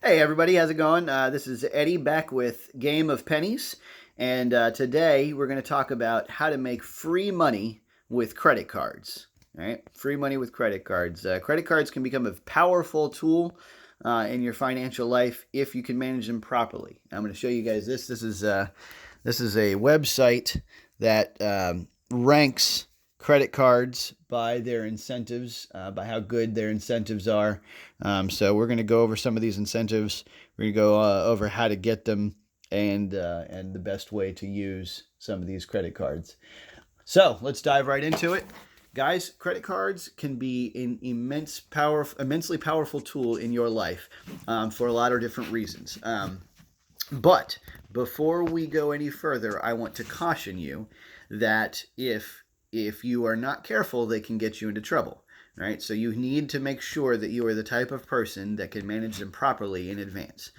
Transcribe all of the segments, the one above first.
Hey everybody, how's it going? This is Eddie back with Game of Pennies, and today we're going to talk about how to make free money with credit cards. All right, free money with credit cards. Credit cards can become a powerful tool in your financial life if you can manage them properly. I'm going to show you guys this. This is a website that ranks credit cards by their incentives, by how good their incentives are. So we're going to go over some of these incentives. We're going to go over how to get them and the best way to use some of these credit cards. So let's dive right into it. Guys, credit cards can be an immensely powerful tool in your life for a lot of different reasons. But before we go any further, I want to caution you that if you are not careful, they can get you into trouble. Right? So you need to make sure that you are the type of person that can manage them properly in advance.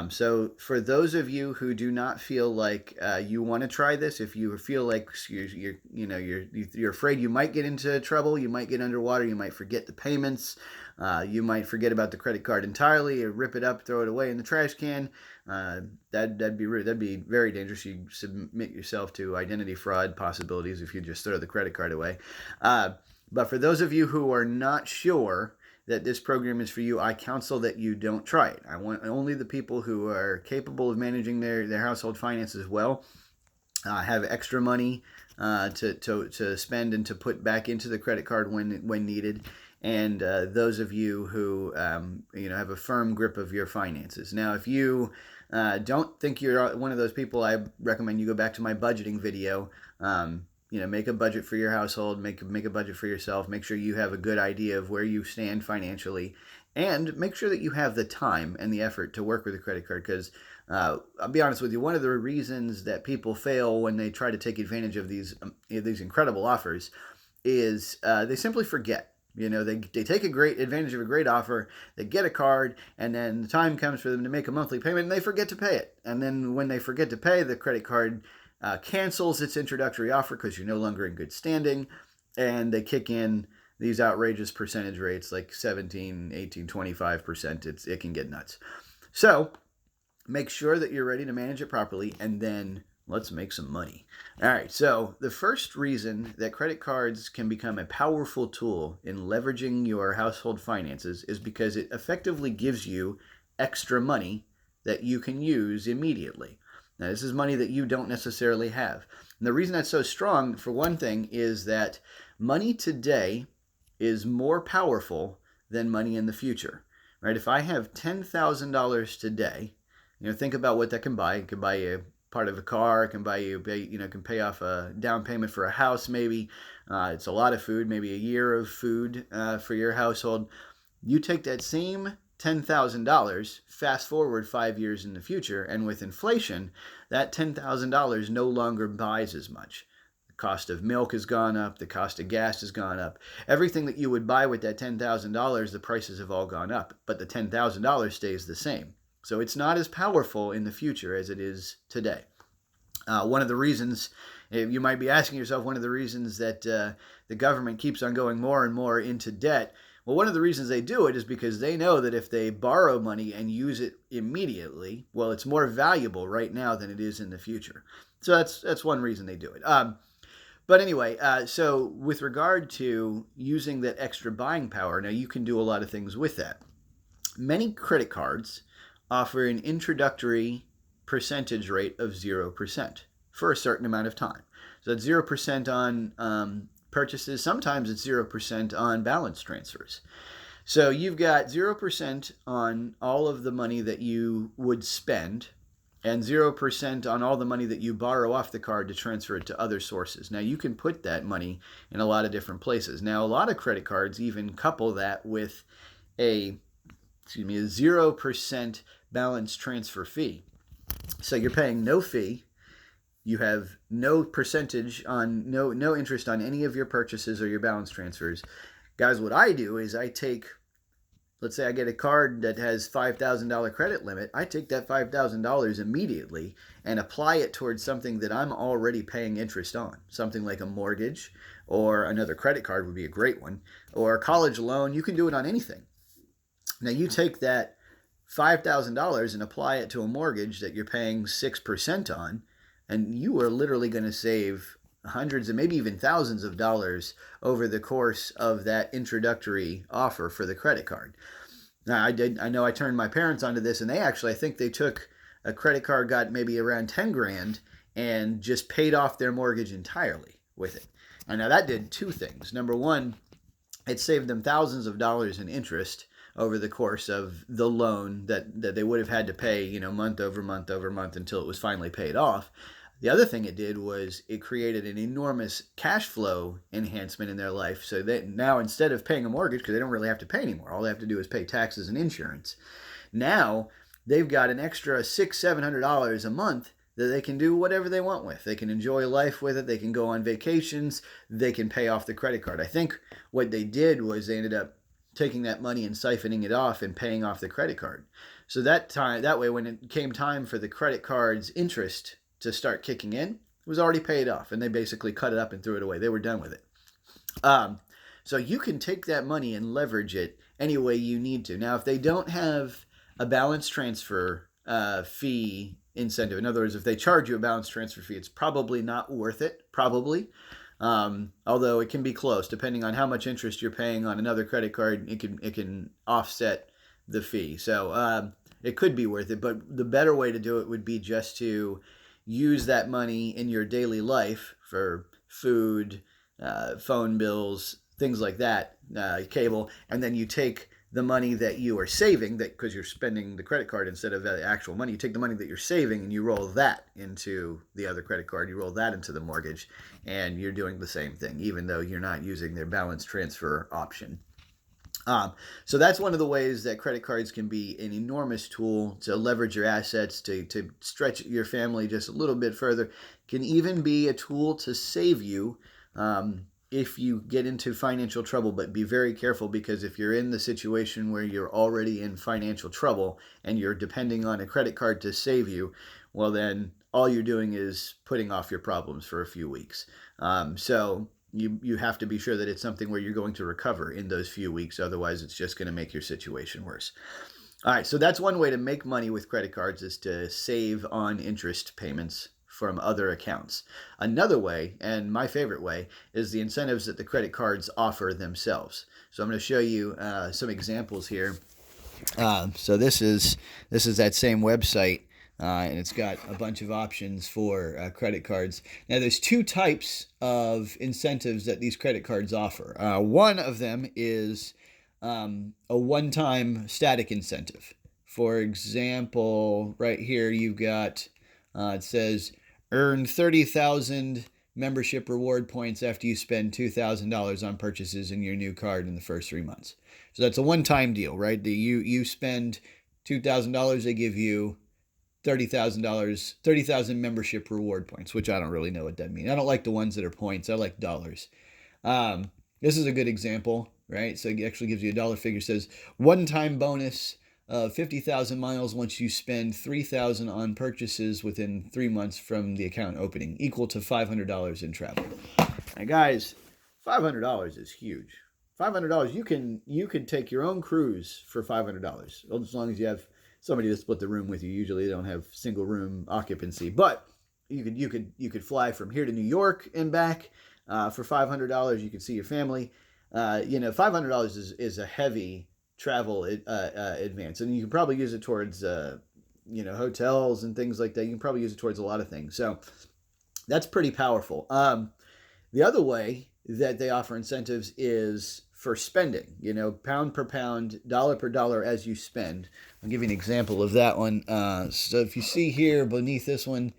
So for those of you who do not feel like you want to try this, if you feel like you're afraid you might get into trouble, you might get underwater, you might forget the payments, you might forget about the credit card entirely, or rip it up, throw it away in the trash can. That'd be very dangerous. You submit yourself to identity fraud possibilities if you just throw the credit card away. But for those of you who are not sure that this program is for you, I counsel that you don't try it. I want only the people who are capable of managing their household finances well, have extra money to spend and to put back into the credit card when needed, and those of you who have a firm grip of your finances. Now, if you don't think you're one of those people, I recommend you go back to my budgeting video. Make a budget for your household, make a budget for yourself, make sure you have a good idea of where you stand financially, and make sure that you have the time and the effort to work with a credit card. Because I'll be honest with you, one of the reasons that people fail when they try to take advantage of these incredible offers is they simply forget. They take a great advantage of a great offer, they get a card, and then the time comes for them to make a monthly payment, and they forget to pay it. And then when they forget to pay, the credit card cancels its introductory offer because you're no longer in good standing, and they kick in these outrageous percentage rates like 17, 18, 25%. It can get nuts. So make sure that you're ready to manage it properly, and then let's make some money. All right, so the first reason that credit cards can become a powerful tool in leveraging your household finances is because it effectively gives you extra money that you can use immediately. Now, this is money that you don't necessarily have. And the reason that's so strong, for one thing, is that money today is more powerful than money in the future. Right? If I have $10,000 today, think about what that can buy. It can buy you part of a car. It can buy you, can pay off a down payment for a house. Maybe it's a lot of food. Maybe a year of food for your household. You take that same $10,000, fast forward 5 years in the future, and with inflation, that $10,000 no longer buys as much. The cost of milk has gone up, the cost of gas has gone up. Everything that you would buy with that $10,000, the prices have all gone up, but the $10,000 stays the same. So it's not as powerful in the future as it is today. One of the reasons, you might be asking yourself, one of the reasons that the government keeps on going more and more into debt. Well, one of the reasons they do it is because they know that if they borrow money and use it immediately, well, it's more valuable right now than it is in the future. So that's one reason they do it. But anyway, so with regard to using that extra buying power, now you can do a lot of things with that. Many credit cards offer an introductory percentage rate of 0% for a certain amount of time. So that's 0% on purchases. Sometimes it's 0% on balance transfers. So you've got 0% on all of the money that you would spend, and 0% on all the money that you borrow off the card to transfer it to other sources. Now, you can put that money in a lot of different places. Now, a lot of credit cards even couple that with a 0% balance transfer fee. So you're paying no fee. You have no percentage on, no interest on any of your purchases or your balance transfers. Guys, what I do is let's say I get a card that has $5,000 credit limit. I take that $5,000 immediately and apply it towards something that I'm already paying interest on. Something like a mortgage, or another credit card would be a great one, or a college loan. You can do it on anything. Now you take that $5,000 and apply it to a mortgage that you're paying 6% on, and you are literally going to save hundreds and maybe even thousands of dollars over the course of that introductory offer for the credit card. Now, I know I turned my parents onto this, and they actually, I think they took a credit card, got maybe around 10 grand, and just paid off their mortgage entirely with it. And now that did two things. Number one, it saved them thousands of dollars in interest over the course of the loan that they would have had to pay, month over month over month until it was finally paid off. The other thing it did was it created an enormous cash flow enhancement in their life. So that now, instead of paying a mortgage, because they don't really have to pay anymore, all they have to do is pay taxes and insurance. Now they've got an extra $600-700 a month that they can do whatever they want with. They can enjoy life with it. They can go on vacations. They can pay off the credit card. I think what they did was they ended up taking that money and siphoning it off and paying off the credit card. So that way, when it came time for the credit card's interest to start kicking in, it was already paid off, and they basically cut it up and threw it away. They were done with it. So you can take that money and leverage it any way you need to. Now, if they don't have a balance transfer fee incentive, in other words, if they charge you a balance transfer fee, it's probably not worth it, although it can be close. Depending on how much interest you're paying on another credit card, it can offset the fee. So it could be worth it, but the better way to do it would be just to use that money in your daily life for food, phone bills, things like that, cable, and then you take the money that you are saving, that because you're spending the credit card instead of the actual money, you take the money that you're saving and you roll that into the other credit card, you roll that into the mortgage, and you're doing the same thing, even though you're not using their balance transfer option. So that's one of the ways that credit cards can be an enormous tool to leverage your assets, to stretch your family just a little bit further. Can even be a tool to save you if you get into financial trouble. But be very careful, because if you're in the situation where you're already in financial trouble and you're depending on a credit card to save you, well, then all you're doing is putting off your problems for a few weeks. So you have to be sure that it's something where you're going to recover in those few weeks. Otherwise, it's just going to make your situation worse. All right, so that's one way to make money with credit cards, is to save on interest payments from other accounts. Another way, and my favorite way, is the incentives that the credit cards offer themselves. So I'm going to show you some examples here. So this is that same website. And it's got a bunch of options for credit cards. Now, there's two types of incentives that these credit cards offer. One of them is a one-time static incentive. For example, right here you've got, it says, earn 30,000 membership reward points after you spend $2,000 on purchases in your new card in the first 3 months. So that's a one-time deal, right? You spend $2,000, they give you $30,000, 30,000 membership reward points, which I don't really know what that means. I don't like the ones that are points. I like dollars. This is a good example, right? So it actually gives you a dollar figure. It says one-time bonus of 50,000 miles once you spend 3,000 on purchases within 3 months from the account opening, equal to $500 in travel. Now, guys, $500 is huge. $500, you can take your own cruise for $500, as long as you have somebody to split the room with you. Usually they don't have single room occupancy, but you could fly from here to New York and back for $500. You could see your family. $500 is a heavy travel advance, and you can probably use it towards hotels and things like that. You can probably use it towards a lot of things. So that's pretty powerful. The other way that they offer incentives is for spending, pound per pound, dollar per dollar as you spend. I'll give you an example of that one. So if you see here beneath this one,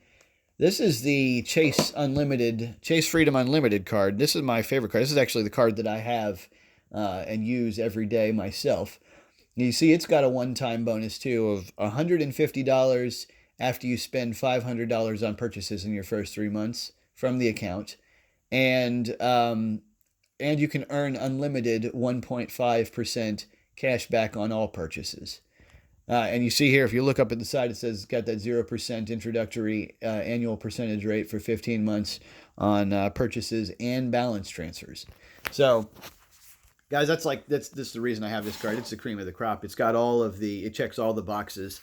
this is the Chase Freedom Unlimited card. This is my favorite card. This is actually the card that I have and use every day myself. You see it's got a one-time bonus too of $150 after you spend $500 on purchases in your first 3 months from the account. And you can earn unlimited 1.5% cash back on all purchases. And you see here, if you look up at the side, it says it's got that 0% introductory annual percentage rate for 15 months on purchases and balance transfers. So Guys, that's the reason I have this card. It's the cream of the crop. It's got it checks all the boxes.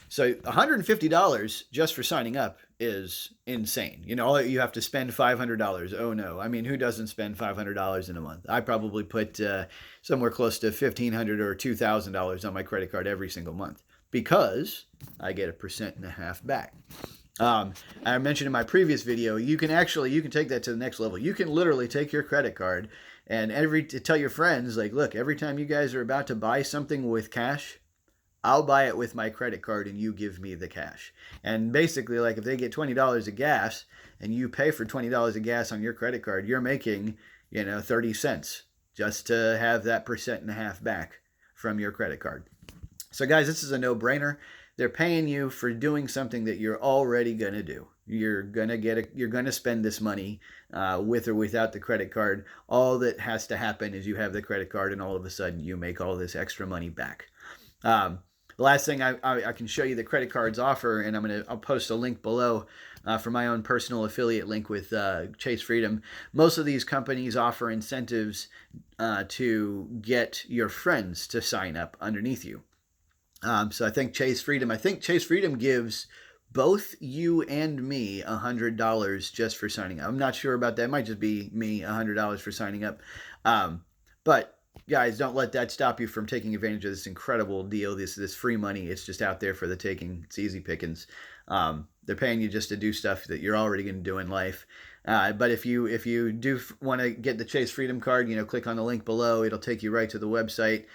So $150 just for signing up is insane. You have to spend $500. Oh no. I mean, who doesn't spend $500 in a month? I probably put somewhere close to $1,500 or $2,000 on my credit card every single month because I get 1.5% back. I mentioned in my previous video, you can take that to the next level. You can literally take your credit card and tell your friends, like, look, every time you guys are about to buy something with cash, I'll buy it with my credit card and you give me the cash. And basically, like, if they get $20 of gas and you pay for $20 of gas on your credit card, you're making, 30 cents just to have that 1.5% back from your credit card. So guys, this is a no-brainer. They're paying you for doing something that you're already going to do. You're going to spend this money with or without the credit card. All that has to happen is you have the credit card and all of a sudden you make all this extra money back. The last thing I can show you the credit cards offer, and I'll post a link below for my own personal affiliate link with Chase Freedom. Most of these companies offer incentives to get your friends to sign up underneath you. So I think Chase Freedom gives both you and me $100 just for signing up. I'm not sure about that. It might just be me $100 for signing up. But guys, don't let that stop you from taking advantage of this incredible deal. This free money. It's just out there for the taking. It's easy pickings. They're paying you just to do stuff that you're already going to do in life. But if you do want to get the Chase Freedom card, click on the link below. It'll take you right to the website.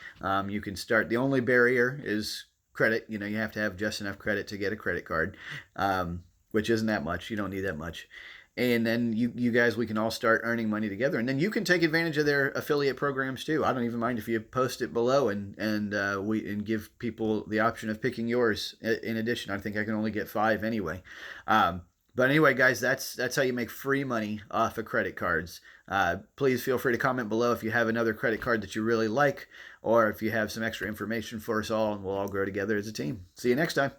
You can start. The only barrier is credit. You have to have just enough credit to get a credit card, which isn't that much. You don't need that much. And then you guys, we can all start earning money together. And then you can take advantage of their affiliate programs too. I don't even mind if you post it below and give people the option of picking yours. In addition, I think I can only get 5 anyway. But anyway, guys, that's how you make free money off of credit cards. Please feel free to comment below if you have another credit card that you really like, or if you have some extra information for us all, and we'll all grow together as a team. See you next time.